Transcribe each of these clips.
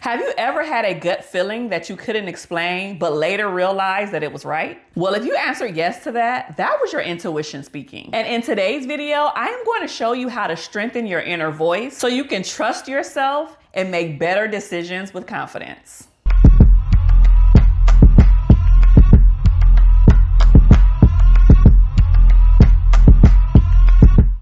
Have you ever had a gut feeling that you couldn't explain, but later realized that it was right? Well, if you answered yes to that, that was your intuition speaking. And in today's video, I am going to show you how to strengthen your inner voice so you can trust yourself and make better decisions with confidence.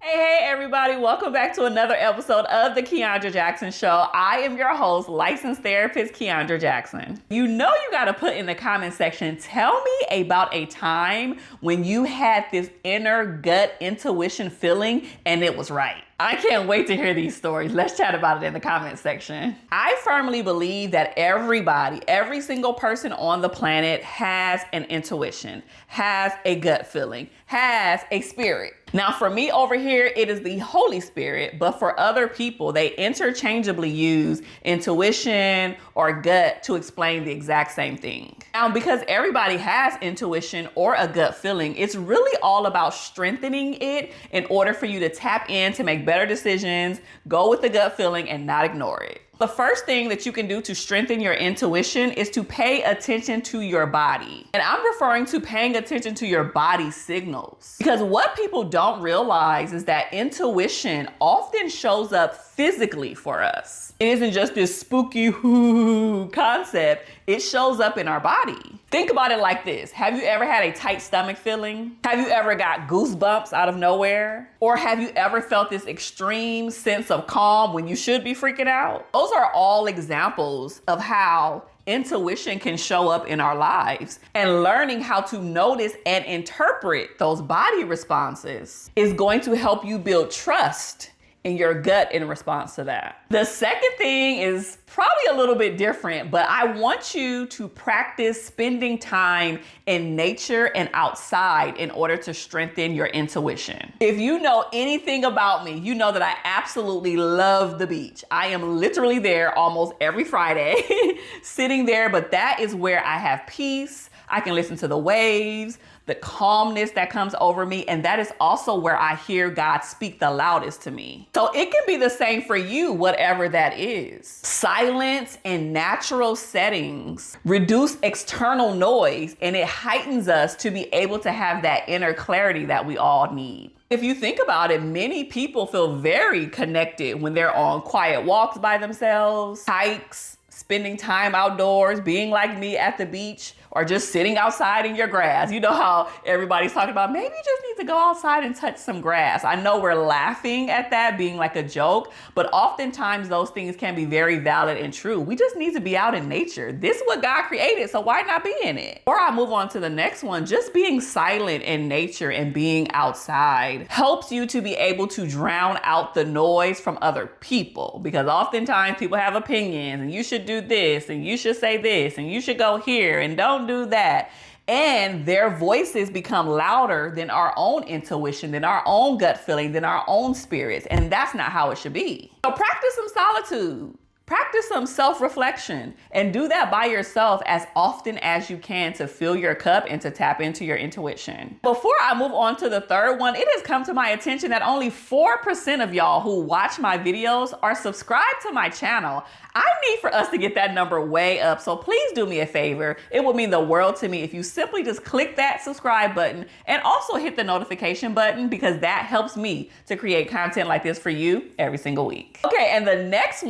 Hey everybody, welcome back to another episode of the Kiaundra Jackson Show. I am your host, licensed therapist Kiaundra Jackson. You know you gotta put in the comment section, tell me about a time when you had this inner gut intuition feeling and it was right. I can't wait to hear these stories. Let's chat about it in the comment section. I firmly believe that every single person on the planet has an intuition, has a gut feeling, has a spirit. Now for me over here, it is the Holy Spirit, but for other people, they interchangeably use intuition or gut to explain the exact same thing. Now, because everybody has intuition or a gut feeling, it's really all about strengthening it in order for you to tap in to make better decisions, go with the gut feeling and not ignore it. The first thing that you can do to strengthen your intuition is to pay attention to your body. And I'm referring to paying attention to your body signals. Because what people don't realize is that intuition often shows up physically for us. It isn't just this spooky concept. It shows up in our body. Think about it like this. Have you ever had a tight stomach feeling? Have you ever got goosebumps out of nowhere? Or have you ever felt this extreme sense of calm when you should be freaking out? Those are all examples of how intuition can show up in our lives, and learning how to notice and interpret those body responses is going to help you build trust in your gut in response to that. The second thing is probably a little bit different, but I want you to practice spending time in nature and outside in order to strengthen your intuition. If you know anything about me, you know that I absolutely love the beach. I am literally there almost every Friday, sitting there, but that is where I have peace. I can listen to the waves, the calmness that comes over me, and that is also where I hear God speak the loudest to me. So it can be the same for you, whatever that is. Silence and natural settings reduce external noise, and it heightens us to be able to have that inner clarity that we all need. If you think about it, many people feel very connected when they're on quiet walks by themselves, hikes, spending time outdoors, being like me at the beach, or just sitting outside in your grass. You know how everybody's talking about maybe you just need to go outside and touch some grass. I know we're laughing at that being like a joke, but oftentimes those things can be very valid and true. We just need to be out in nature. This is what God created, so why not be in it? Before I move on to the next one, just being silent in nature and being outside helps you to be able to drown out the noise from other people, because oftentimes people have opinions and you should do this and you should say this and you should go here and don't do that. And their voices become louder than our own intuition, than our own gut feeling, than our own spirits. And that's not how it should be. So practice some solitude. Practice some self-reflection and do that by yourself as often as you can to fill your cup and to tap into your intuition. Before I move on to the third one, it has come to my attention that only 4% of y'all who watch my videos are subscribed to my channel. I need for us to get that number way up, so please do me a favor. It would mean the world to me if you simply just click that subscribe button and also hit the notification button, because that helps me to create content like this for you every single week. Okay, and the next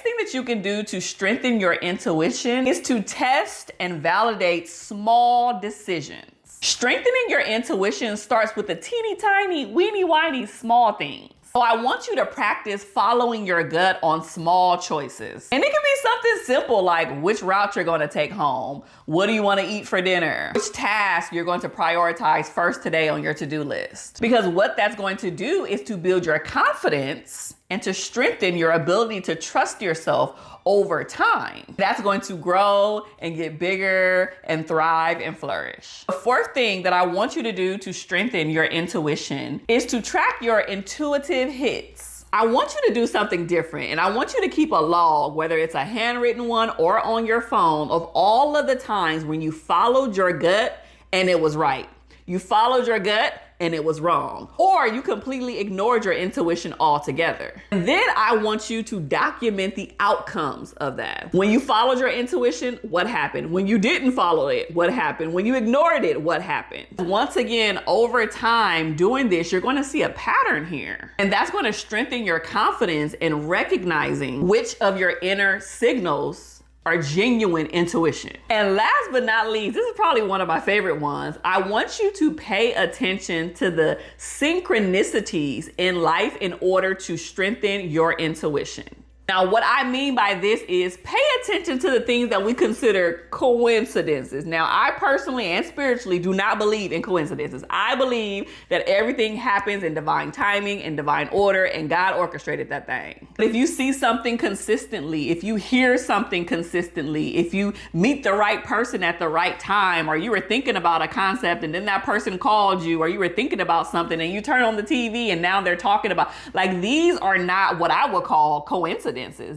thing that you can do to strengthen your intuition is to test and validate small decisions. Strengthening your intuition starts with the teeny tiny, weeny whiny small things. So I want you to practice following your gut on small choices. And it can be something simple like which route you're going to take home. What do you want to eat for dinner? Which task you're going to prioritize first today on your to-do list. Because what that's going to do is to build your confidence and to strengthen your ability to trust yourself over time. That's going to grow and get bigger and thrive and flourish. The fourth thing that I want you to do to strengthen your intuition is to track your intuitive hits. I want you to do something different, and I want you to keep a log, whether it's a handwritten one or on your phone, of all of the times when you followed your gut and it was right. You followed your gut and it was wrong. Or you completely ignored your intuition altogether. And then I want you to document the outcomes of that. When you followed your intuition, what happened? When you didn't follow it, what happened? When you ignored it, what happened? Once again, over time doing this, you're going to see a pattern here. And that's going to strengthen your confidence in recognizing which of your inner signals are genuine intuition. And last but not least, this is probably one of my favorite ones. I want you to pay attention to the synchronicities in life in order to strengthen your intuition. Now, what I mean by this is pay attention to the things that we consider coincidences. Now, I personally and spiritually do not believe in coincidences. I believe that everything happens in divine timing and divine order, and God orchestrated that thing. But if you see something consistently, if you hear something consistently, if you meet the right person at the right time, or you were thinking about a concept and then that person called you, or you were thinking about something and you turn on the TV and now they're talking about, like, these are not what I would call coincidences.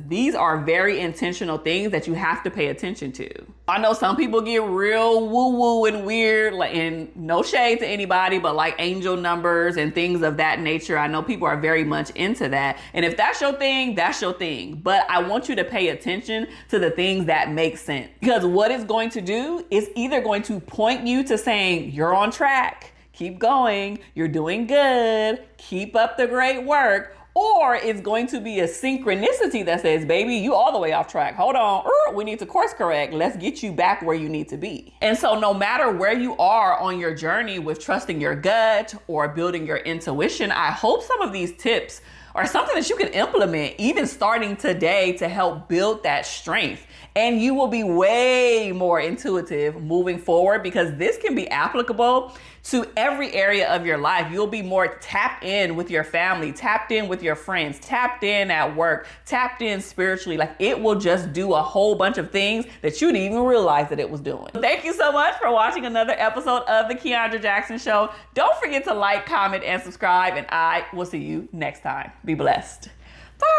These are very intentional things that you have to pay attention to. I know some people get real woo-woo and weird, and no shade to anybody, but like angel numbers and things of that nature. I know people are very much into that. And if that's your thing, that's your thing. But I want you to pay attention to the things that make sense. Because what it's going to do is either going to point you to saying you're on track, keep going, you're doing good, keep up the great work, or it's going to be a synchronicity that says, baby, you all the way off track. Hold on, we need to course correct. Let's get you back where you need to be. And so no matter where you are on your journey with trusting your gut or building your intuition, I hope some of these tips are something that you can implement even starting today to help build that strength. And you will be way more intuitive moving forward, because this can be applicable to every area of your life. You'll be more tapped in with your family, tapped in with your friends, tapped in at work, tapped in spiritually. Like, it will just do a whole bunch of things that you didn't even realize that it was doing. Thank you so much for watching another episode of The Kiaundra Jackson Show. Don't forget to like, comment, and subscribe, and I will see you next time. Be blessed. Bye.